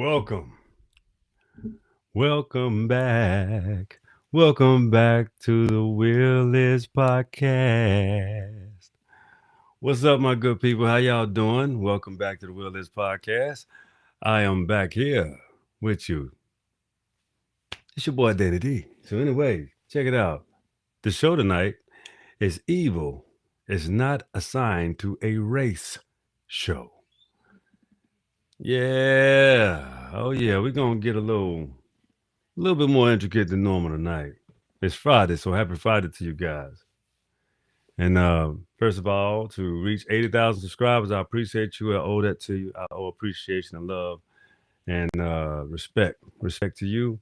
Welcome. Welcome back. Welcome back to the Willis Podcast. What's up, my good people? How y'all doing? Welcome back to the Willis Podcast. I am back here with you. It's your boy Danny D. So anyway, check it out. The show tonight is Evil is Not Assigned to a Race Show. Yeah. Oh yeah, we're gonna get a little bit more intricate than normal tonight. It's Friday, so happy Friday to you guys. And first of all, to reach 80,000 subscribers, I appreciate you. I owe that to you. I owe appreciation and love and respect. Respect to you.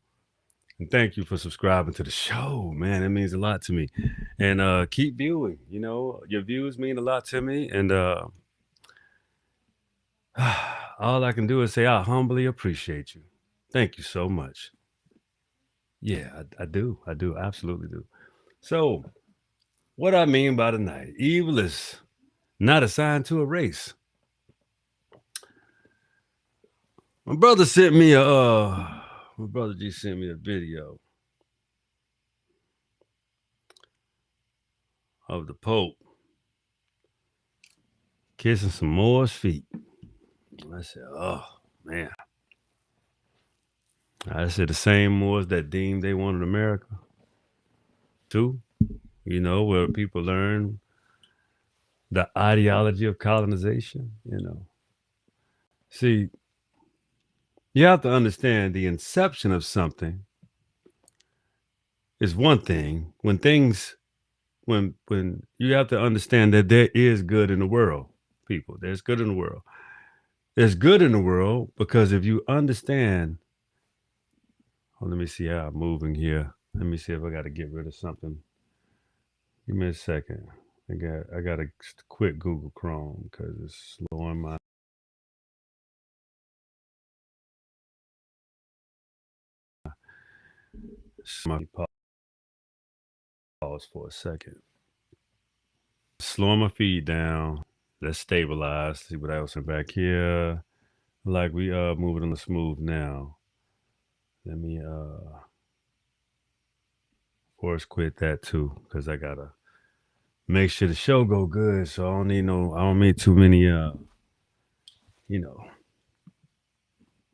And thank you for subscribing to the show, man. It means a lot to me. And keep viewing. You know, your views mean a lot to me. And all I can do is say I humbly appreciate you. Thank you so much. Yeah, I do. I do. Absolutely do. So, what I mean by tonight, evil is not assigned to a race. My brother sent me my brother G sent me a video of the Pope kissing some Moors' feet. I said, oh man. I said the same Moors that deemed they wanted America too. You know, where people learn the ideology of colonization, you know. See, you have to understand the inception of something is one thing. When you have to understand that there is good in the world, people. There's good in the world. There's good in the world because if you understand, let me see how I'm moving here. Let me see if I got to get rid of something. Give me a second. I got to quit Google Chrome because it's slowing my pause for a second. Slowing my feed down. Let's stabilize. See what else is back here. Like we moving on the smooth now. Let me force quit that too because I gotta make sure the show go good. So I don't need too many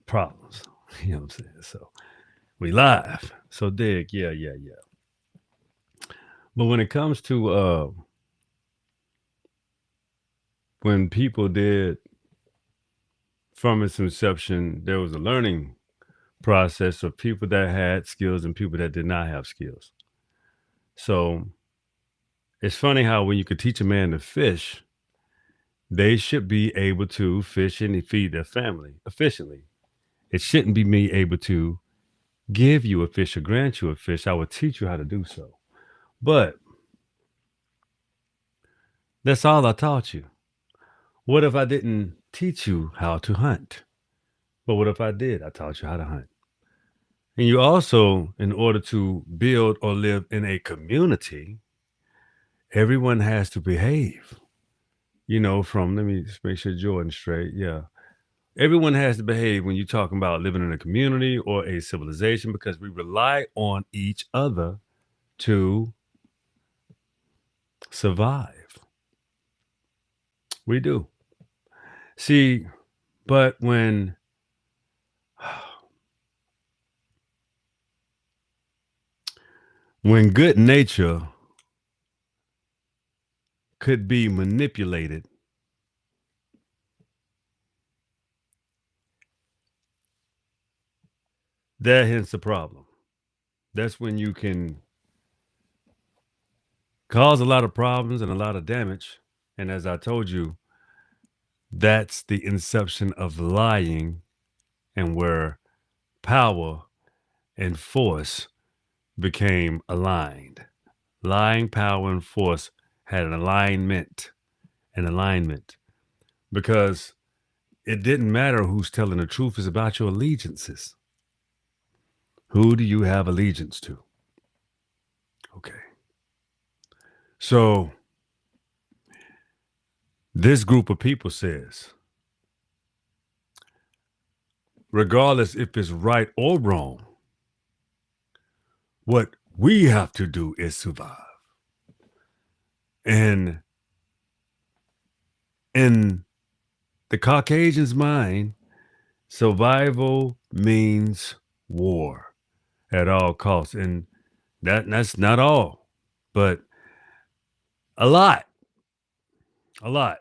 problems. You know what I'm saying? So we live. So dig, yeah. But when it comes to when people did from its inception, there was a learning process of people that had skills and people that did not have skills. So it's funny how when you could teach a man to fish, they should be able to fish and feed their family efficiently. It shouldn't be me able to give you a fish or grant you a fish. I would teach you how to do so. But that's all I taught you. What if I didn't teach you how to hunt? But what if I did? I taught you how to hunt. And you also, in order to build or live in a community, everyone has to behave. You know, let me just make sure Jordan's straight. Yeah. Everyone has to behave when you're talking about living in a community or a civilization because we rely on each other to survive. We do. See, but when good nature could be manipulated, that hence the problem. That's when you can cause a lot of problems and a lot of damage. And as I told you, that's the inception of lying and where power and force became aligned. Lying, power, and force had an alignment, because it didn't matter who's telling the truth. It's about your allegiances. Who do you have allegiance to? Okay. So this group of people says, regardless if it's right or wrong. What we have to do is survive. And in the Caucasian's mind, survival means war at all costs. And that's not all, but a lot. A lot.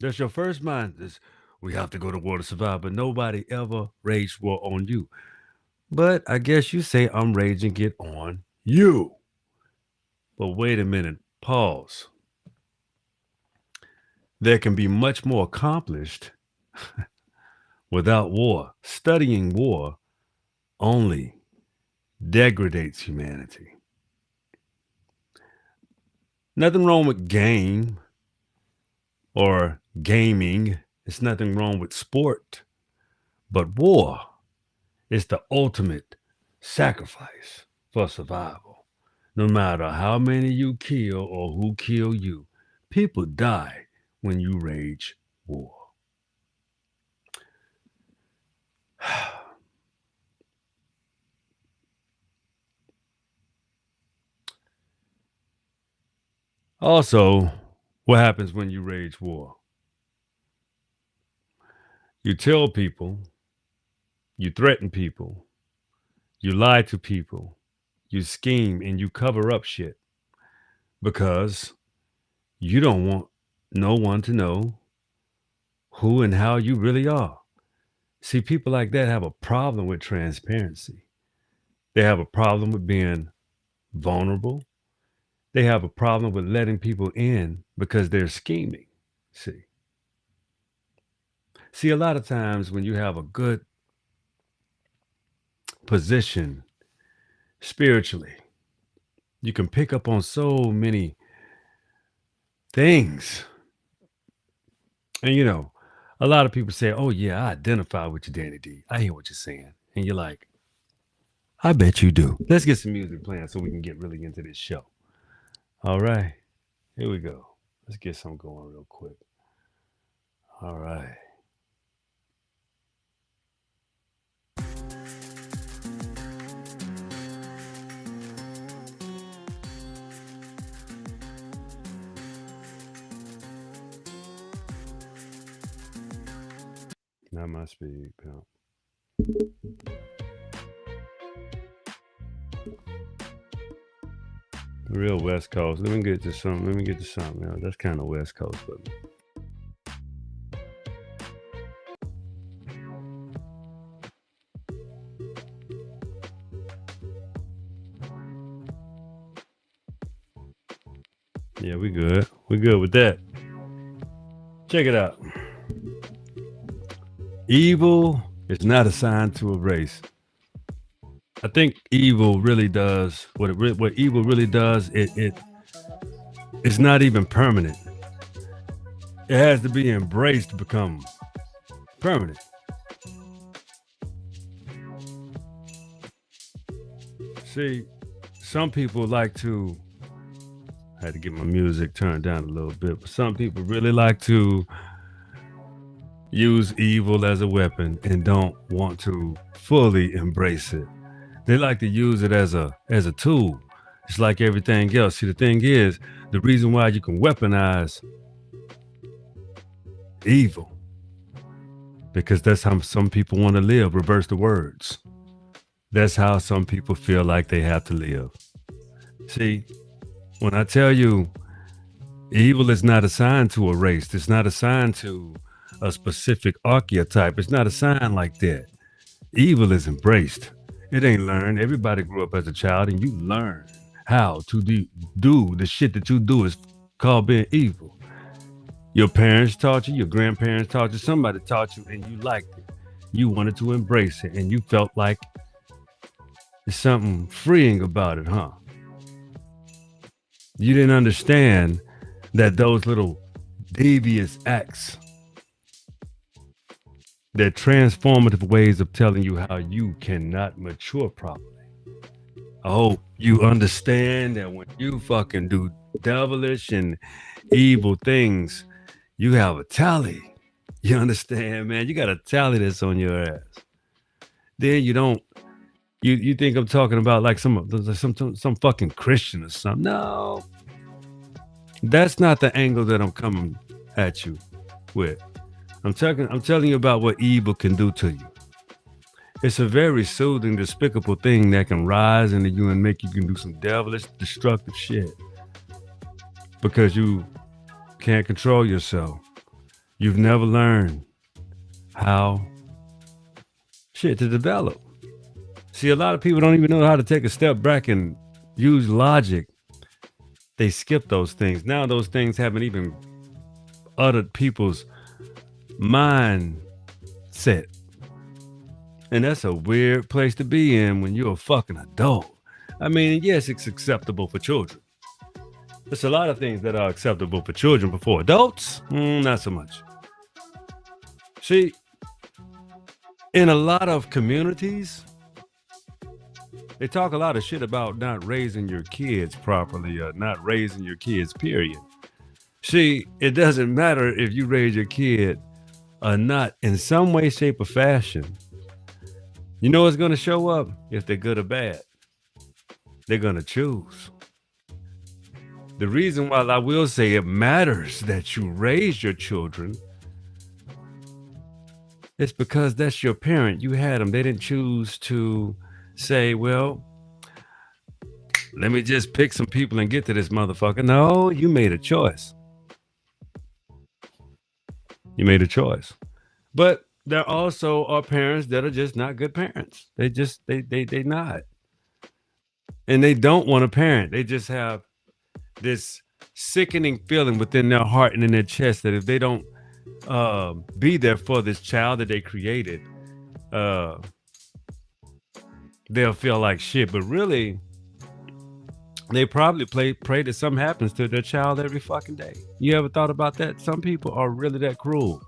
That's your first mind is we have to go to war to survive, but nobody ever raged war on you. But I guess you say I'm raging it on you. But wait a minute, pause. There can be much more accomplished without war. Studying war only degrades humanity. Nothing wrong with game or gaming. There's nothing wrong with sport. But war is the ultimate sacrifice for survival. No matter how many you kill or who kill you, people die when you wage war. Also, what happens when you wage war? You tell people, you threaten people, you lie to people, you scheme and you cover up shit because you don't want no one to know who and how you really are. See, people like that have a problem with transparency. They have a problem with being vulnerable. They have a problem with letting people in because they're scheming. See, a lot of times when you have a good position spiritually, you can pick up on so many things. And a lot of people say, oh yeah, I identify with you, Danny D. I hear what you're saying. And you're like, I bet you do. Let's get some music playing so we can get really into this show. All right, here we go. Let's get some going real quick. All right. Not my speed, pimp. Real West Coast. Let me get to something. That's kind of West Coast for me. Yeah, we good. We good with that. Check it out. Evil is not assigned to a race. I think evil really does what evil really does. It's not even permanent. It has to be embraced to become permanent. See, some people like to. I had to get my music turned down a little bit, but some people really like to use evil as a weapon and don't want to fully embrace it. They like to use it as a tool. It's like everything else. See, the thing is, the reason why you can weaponize evil, because that's how some people want to live. Reverse the words. That's how some people feel like they have to live. See, when I tell you evil is not assigned to a race, it's not assigned to a specific archetype. It's not assigned like that. Evil is embraced. It ain't learned. Everybody grew up as a child and you learn how to do the shit that you do is called being evil. Your parents taught you, your grandparents taught you, somebody taught you and you liked it. You wanted to embrace it and you felt like there's something freeing about it, huh? You didn't understand that those little devious acts, they're transformative ways of telling you how you cannot mature properly. I hope you understand that when you fucking do devilish and evil things, you have a tally. You understand, man? You got to tally this on your ass. Then you don't. You think I'm talking about like some fucking Christian or something? No, that's not the angle that I'm coming at you with. I'm telling you about what evil can do to you. It's a very soothing, despicable thing that can rise into you and make you can do some devilish, destructive shit because you can't control yourself. You've never learned how shit to develop. See, a lot of people don't even know how to take a step back and use logic. They skip those things. Now those things haven't even uttered people's mindset. And that's a weird place to be in when you're a fucking adult. I mean, yes, it's acceptable for children. There's a lot of things that are acceptable for children, but for adults, not so much. See, in a lot of communities, they talk a lot of shit about not raising your kids properly or not raising your kids, period. See, it doesn't matter if you raise your kid or not in some way, shape, or fashion. You know what's going to show up if they're good or bad? They're going to choose. The reason why I will say it matters that you raise your children is because that's your parent. You had them. They didn't choose to say, well, let me just pick some people and get to this motherfucker. No, you made a choice. You made a choice. But there also are parents that are just not good parents. They not. And they don't want a parent. They just have this sickening feeling within their heart and in their chest that if they don't be there for this child that they created, they'll feel like shit. But really, they probably pray that something happens to their child every fucking day. You ever thought about that? Some people are really that cruel.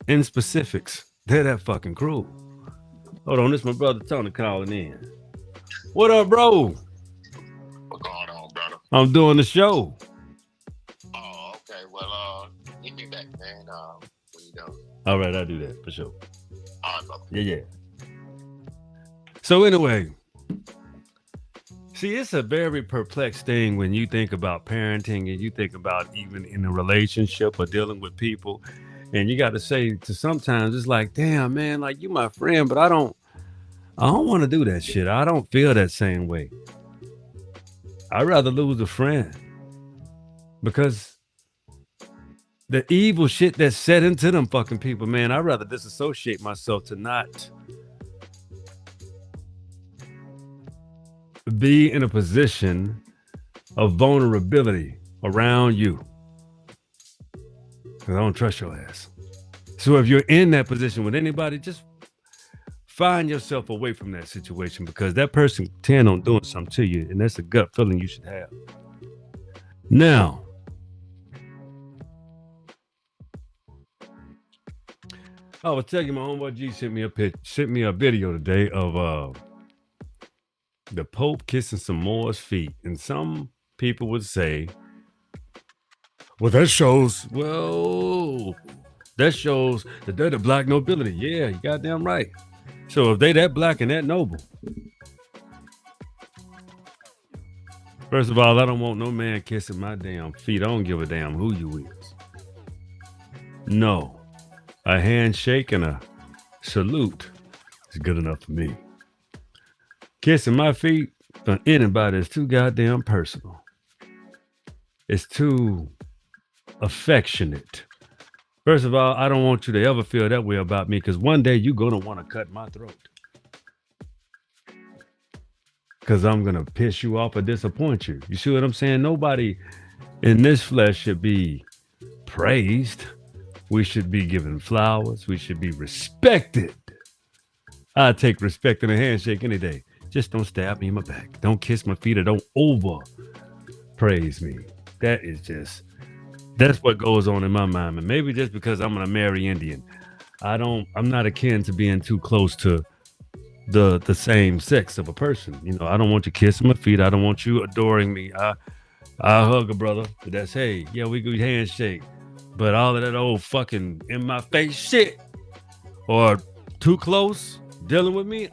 In specifics, they're that fucking cruel. Hold on, this is my brother Tony calling in. What up, bro? What's going on, brother? I'm doing the show. Oh, okay. Well, hit me back, man. What you doing? All right, I'll do that for sure. All right, brother. Yeah. So anyway, see, it's a very perplexed thing when you think about parenting and you think about even in a relationship or dealing with people. And you got to say to sometimes it's like, damn, man, like you my friend, but I don't want to do that shit. I don't feel that same way. I'd rather lose a friend because the evil shit that's set into them fucking people, man, I'd rather disassociate myself to not be in a position of vulnerability around you. Because I don't trust your ass. So if you're in that position with anybody, just find yourself away from that situation because that person intend on doing something to you, and that's a gut feeling you should have. Now, I was telling you, my homeboy G sent me a video today of the Pope kissing some Moors' feet, and some people would say, well, that shows that they're the black nobility. Yeah, you goddamn right. So if they that black and that noble, first of all, I don't want no man kissing my damn feet. I don't give a damn who you is. No, a handshake and a salute is good enough for me. Kissing my feet for anybody is too goddamn personal. It's too affectionate. First of all, I don't want you to ever feel that way about me because one day you're going to want to cut my throat. Because I'm going to piss you off or disappoint you. You see what I'm saying? Nobody in this flesh should be praised. We should be given flowers. We should be respected. I take respect in a handshake any day. Just don't stab me in my back. Don't kiss my feet or don't over praise me. That's what goes on in my mind. And maybe just because I'm an Ameri Indian, I'm not akin to being too close to the same sex of a person. You know, I don't want you kissing my feet. I don't want you adoring me. I hug a brother. That's, hey, yeah, we go handshake. But all of that old fucking in my face shit or too close dealing with me,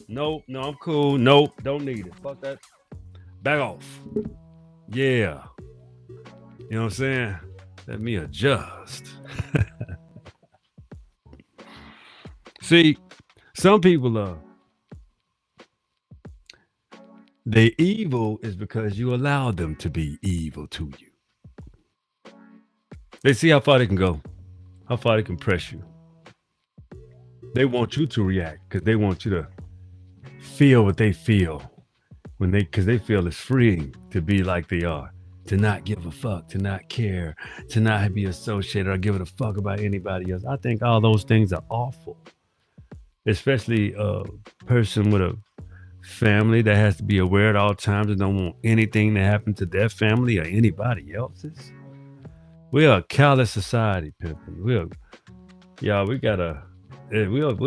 Nope, no, I'm cool. Nope, don't need it. Fuck that. Back off. Yeah. You know what I'm saying? Let me adjust. See, some people are. They evil is because you allow them to be evil to you. They see how far they can go, how far they can press you. They want you to react because they want you to feel what they feel because they feel it's freeing to be like they are, to not give a fuck, to not care, to not be associated or give a fuck about anybody else. I think all those things are awful, especially a person with a family that has to be aware at all times and don't want anything to happen to their family or anybody else's. We are a callous society, pimping. We're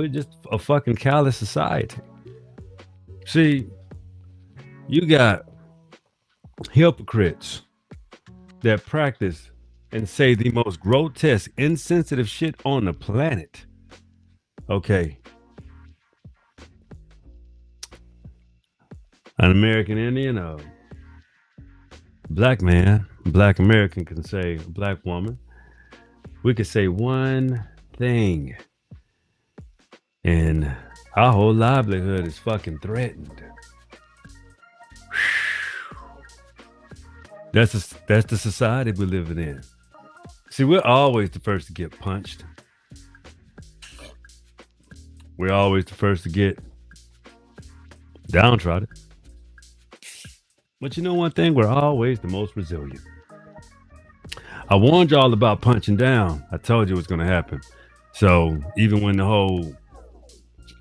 just a fucking callous society. See, you got hypocrites that practice and say the most grotesque, insensitive shit on the planet. Okay. An American Indian, a black man, black American can say, a black woman, we could say one thing and our whole livelihood is fucking threatened. That's the society we're living in. See, we're always the first to get punched. We're always the first to get downtrodden. But you know one thing? We're always the most resilient. I warned y'all about punching down. I told you it was going to happen. So even when the whole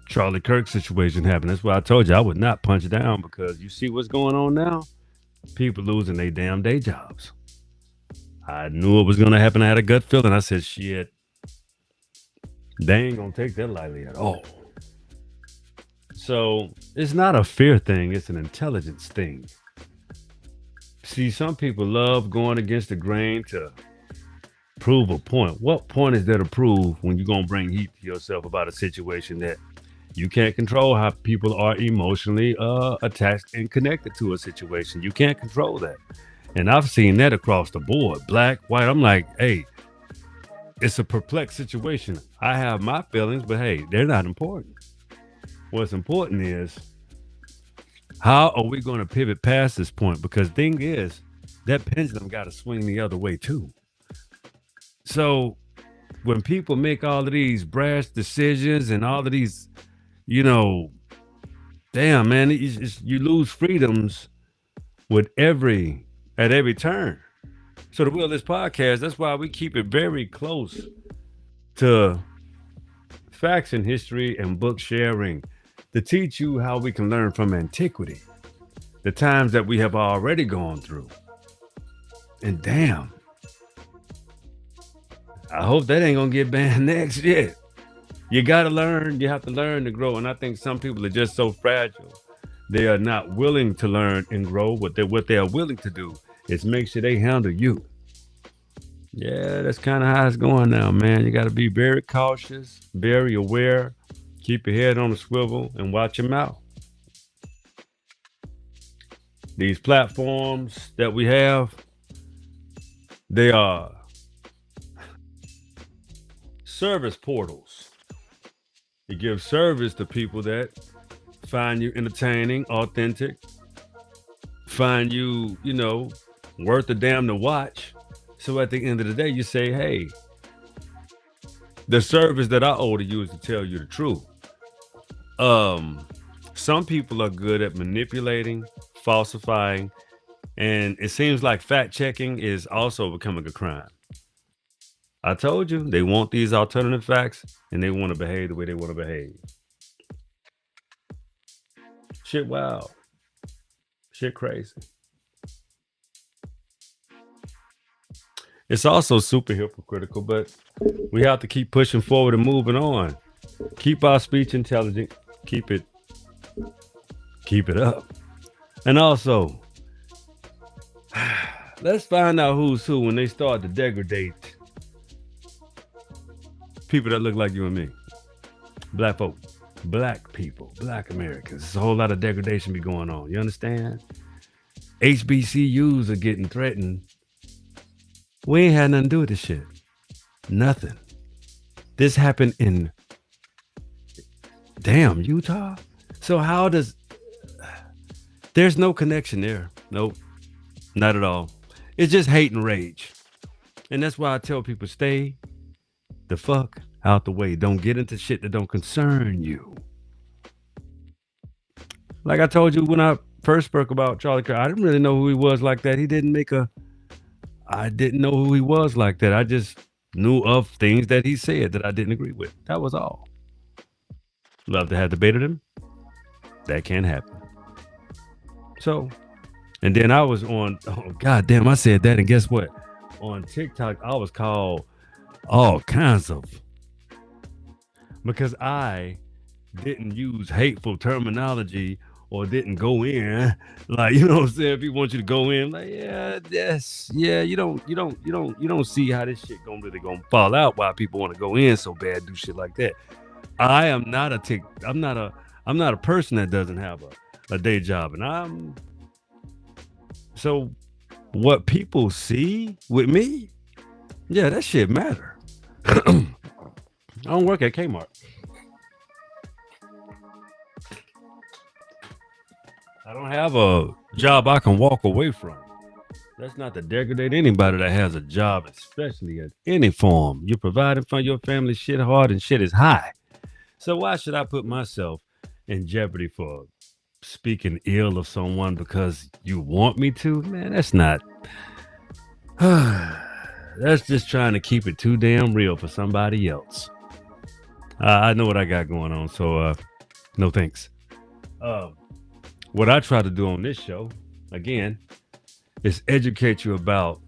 Charlie Kirk situation happened, that's why I told you I would not punch down, because you see what's going on now? People losing their damn day jobs. I knew it was going to happen. I had a gut feeling. I said, shit, they ain't going to take that lightly at all. So it's not a fear thing. It's an intelligence thing. See, some people love going against the grain to prove a point. What point is there to prove when you're going to bring heat to yourself about a situation that you can't control? How people are emotionally attached and connected to a situation. You can't control that. And I've seen that across the board, black, white. I'm like, hey, it's a perplexed situation. I have my feelings, but hey, they're not important. What's important is, how are we going to pivot past this point? Because thing is, that pendulum got to swing the other way too. So when people make all of these brash decisions and all of these, damn, man, you lose freedoms at every turn. So the Will of this podcast, that's why we keep it very close to facts and history and book sharing, to teach you how we can learn from antiquity, the times that we have already gone through. And damn, I hope that ain't gonna get banned next year. You gotta learn. You have to learn to grow. And I think some people are just so fragile. They are not willing to learn and grow. What they are willing to do is make sure they handle you. Yeah, that's kind of how it's going now, man. You got to be very cautious, very aware. Keep your head on a swivel and watch your mouth. These platforms that we have, they are service portals. You give service to people that find you entertaining, authentic, find you, worth a damn to watch. So at the end of the day, you say, hey, the service that I owe to you is to tell you the truth. Some people are good at manipulating, falsifying, and it seems like fact checking is also becoming a crime. I told you, they want these alternative facts and they want to behave the way they want to behave. Shit wild. Shit crazy. It's also super hypocritical, but we have to keep pushing forward and moving on. Keep our speech intelligent. Keep it up. And also, let's find out who's who when they start to degrade People that look like you and me. Black folk. Black people. Black Americans. There's a whole lot of degradation be going on. You understand? HBCUs are getting threatened. We ain't had nothing to do with this shit. Nothing. This happened in damn Utah. So how does there's no connection there? Nope. Not at all. It's just hate and rage. And that's why I tell people stay the fuck out the way. Don't get into shit that don't concern you. Like I told you when I first spoke about Charlie Kirk, I didn't really know who he was like that. I didn't know who he was like that. I just knew of things that he said that I didn't agree with. That was all. Love to have debated him. That can't happen. So, and then I was on, oh goddamn, I said that, and guess what? On TikTok, I was called all kinds of, because I didn't use hateful terminology or didn't go in, like, you know what I'm saying? If he wants you to go in, like, you don't see how this shit really gonna fall out. Why people want to go in so bad, do shit like that. I'm not a person that doesn't have a day job, and so what people see with me, yeah, that shit matter. I don't work at Kmart. I don't have a job I can walk away from. That's not to degrade anybody that has a job, especially at any form. You're providing for your family, shit hard, and shit is high. So why should I put myself in jeopardy for speaking ill of someone because you want me to? Man, that's not. That's just trying to keep it too damn real for somebody else. I know what I got going on, so no thanks. What I try to do on this show, again, is educate you about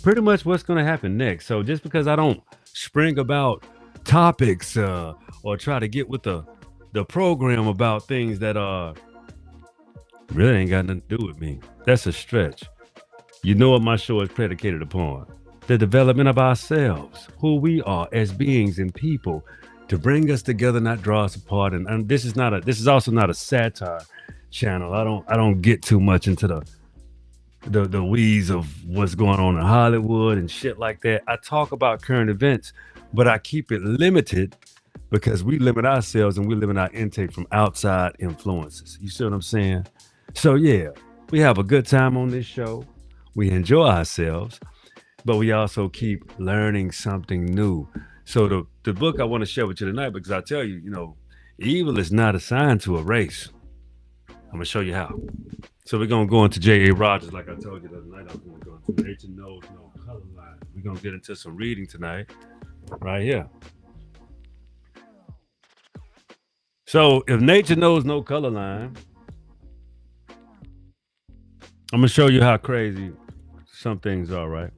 pretty much what's going to happen next. So just because I don't spring about topics or try to get with the program about things that really ain't got nothing to do with me, that's a stretch. You know what my show is predicated upon: the development of ourselves, who we are as beings and people, to bring us together, not draw us apart. And this is also not a satire channel. I don't get too much into the weeds of what's going on in Hollywood and shit like that. I talk about current events, but I keep it limited because we limit ourselves and we limit our intake from outside influences. You see what I'm saying? So yeah, we have a good time on this show. We enjoy ourselves, but we also keep learning something new. So the book I want to share with you tonight, because I tell you, evil is not assigned to a race. I'm gonna show you how. So we're gonna go into J.A. Rogers, like I told you the other night. I was gonna go into Nature Knows No Color Line. We're gonna get into some reading tonight, right here. So if nature knows no color line, I'm gonna show you how crazy some things are, right?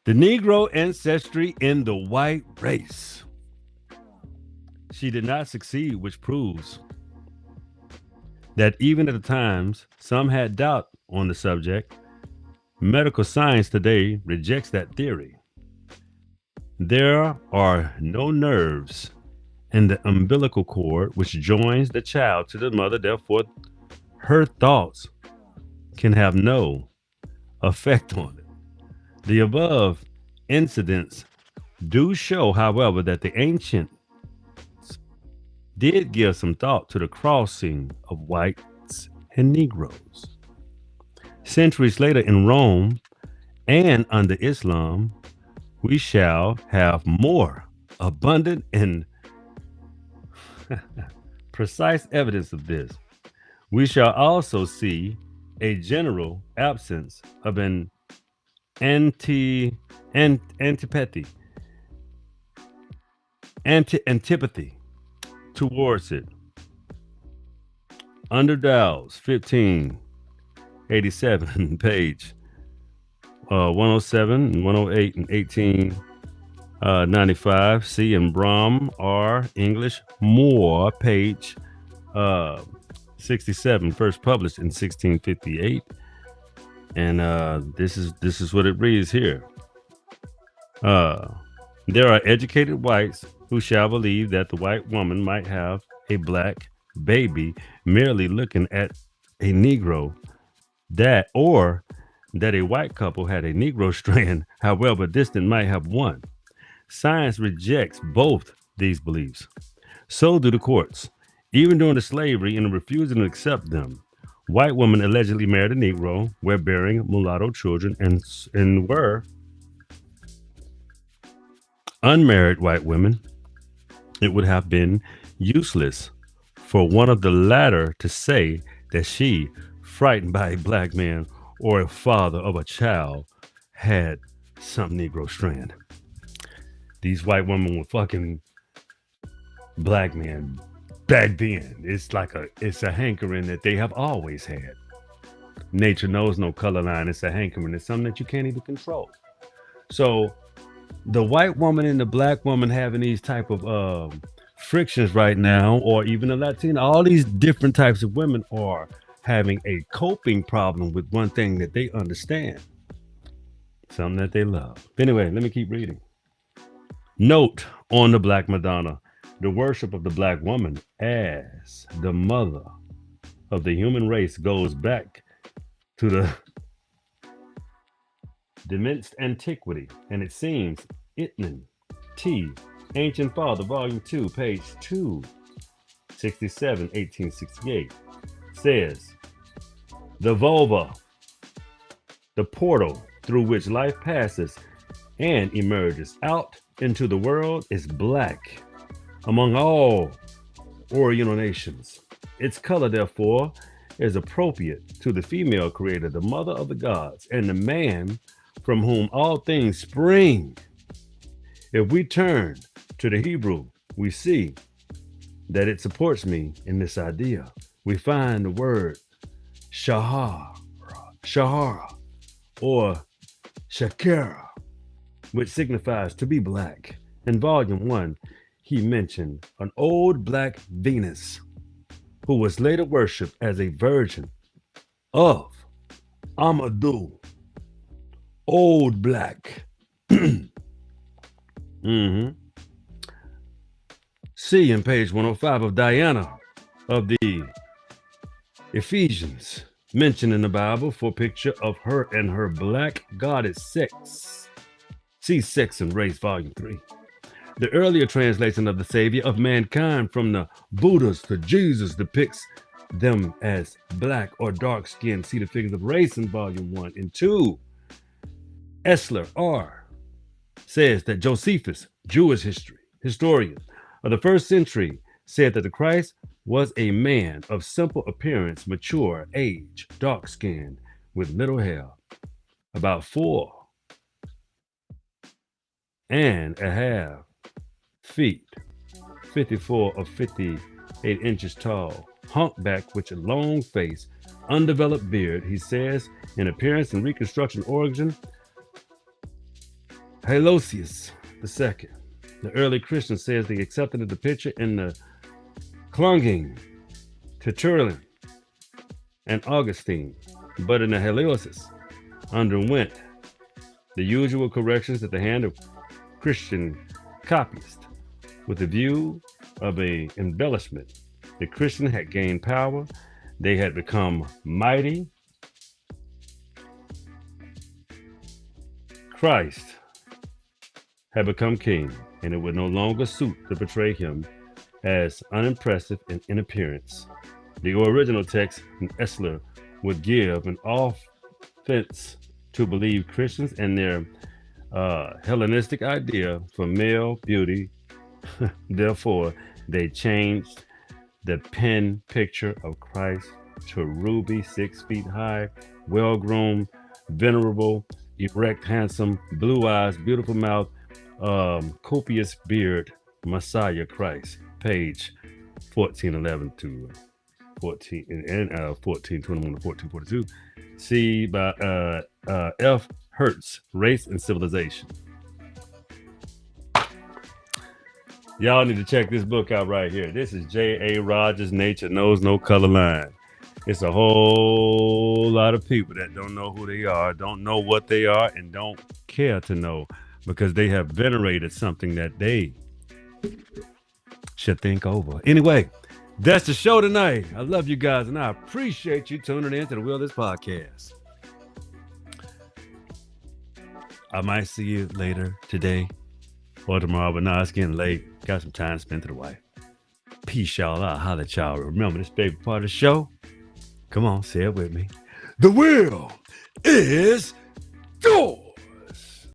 The Negro ancestry in the white race. She did not succeed, which proves that even at the times some had doubt on the subject, medical science today rejects that theory. There are no nerves in the umbilical cord which joins the child to the mother, therefore her thoughts can have no effect on it. The above incidents do show, however, that the ancients did give some thought to the crossing of whites and Negroes. Centuries later in Rome and under Islam, we shall have more abundant and precise evidence of this. We shall also see a general absence of an antipathy towards it. Under Dow's 1587 page 107 and 108 and 1895. C. and Brom R. English Moore page 67, first published in 1658. And this is what it reads here. There are educated whites who shall believe that the white woman might have a black baby merely looking at a Negro, that or that a white couple had a Negro strand, however distant, might have one. Science rejects both these beliefs. So do the courts. Even during the slavery and refusing to accept them, white women allegedly married a Negro, were bearing mulatto children, and were unmarried white women. It would have been useless for one of the latter to say that she, frightened by a black man or a father of a child, had some Negro strand. These white women were fucking black men back then. It's a hankering that they have always had. Nature knows no color line. It's a hankering. It's something that you can't even control. So the white woman and the black woman having these type of frictions right now, or even the Latina, all these different types of women are having a coping problem with one thing that they understand, something that they love. Anyway, let me keep reading. Note on the Black Madonna, the worship of the black woman as the mother of the human race goes back to the diminished antiquity, and it seems Itman T. Ancient Father, Volume 2, page 267, 1868, says, the vulva, the portal through which life passes and emerges out into the world, is black among all Oriental nations. Its color, therefore, is appropriate to the female creator, the mother of the gods, and the man from whom all things spring. If we turn to the Hebrew, we see that it supports me in this idea. We find the word shahara, or shakera, which signifies to be black. In volume 1, he mentioned an old black Venus who was later worshipped as a virgin of Amadou, old black. Mm-hmm. See in page 105 of Diana of the Ephesians, mentioned in the Bible for picture of her and her black goddess sex. See Sex and Race, volume 3. The earlier translation of the Savior of mankind from the Buddhas to Jesus depicts them as black or dark skinned. See the figures of race in volume 1 and 2. Esler R. says that Josephus, Jewish historian of the first century, said that the Christ was a man of simple appearance, mature age, dark skinned, with little hair, about 4.5 feet, 54 or 58 inches tall, humpback with a long face, undeveloped beard. He says in appearance and reconstruction origin, Halosius II. The early Christian says they accepted the picture in the Klunging, Tertullian, and Augustine, but in the Haliosis underwent the usual corrections at the hand of Christian copyists with the view of a embellishment. The Christian had gained power. They had become mighty. Christ had become king, and it would no longer suit to portray him as unimpressive in appearance. The original text in Esler would give an offense to believe Christians and their Hellenistic idea for male beauty. Therefore, they changed the pen picture of Christ to ruby, 6 feet high, well-groomed, venerable, erect, handsome, blue eyes, beautiful mouth, copious beard, Messiah Christ. Page 1411 to 14 and 1421 to 1442. See by F. Hertz, Race and Civilization. Y'all need to check this book out right here. This is J.A. Rogers, Nature Knows No Color Line. It's a whole lot of people that don't know who they are, don't know what they are, and don't care to know. because they have venerated something that they should think over. Anyway, that's the show tonight. I love you guys, and I appreciate you tuning in to the Wilderness Podcast. I might see you later today or tomorrow, but nah, it's getting late. Got some time to spend with the wife. Peace, y'all. I'll holler at y'all. Remember this favorite part of the show? Come on, say it with me. The will is yours.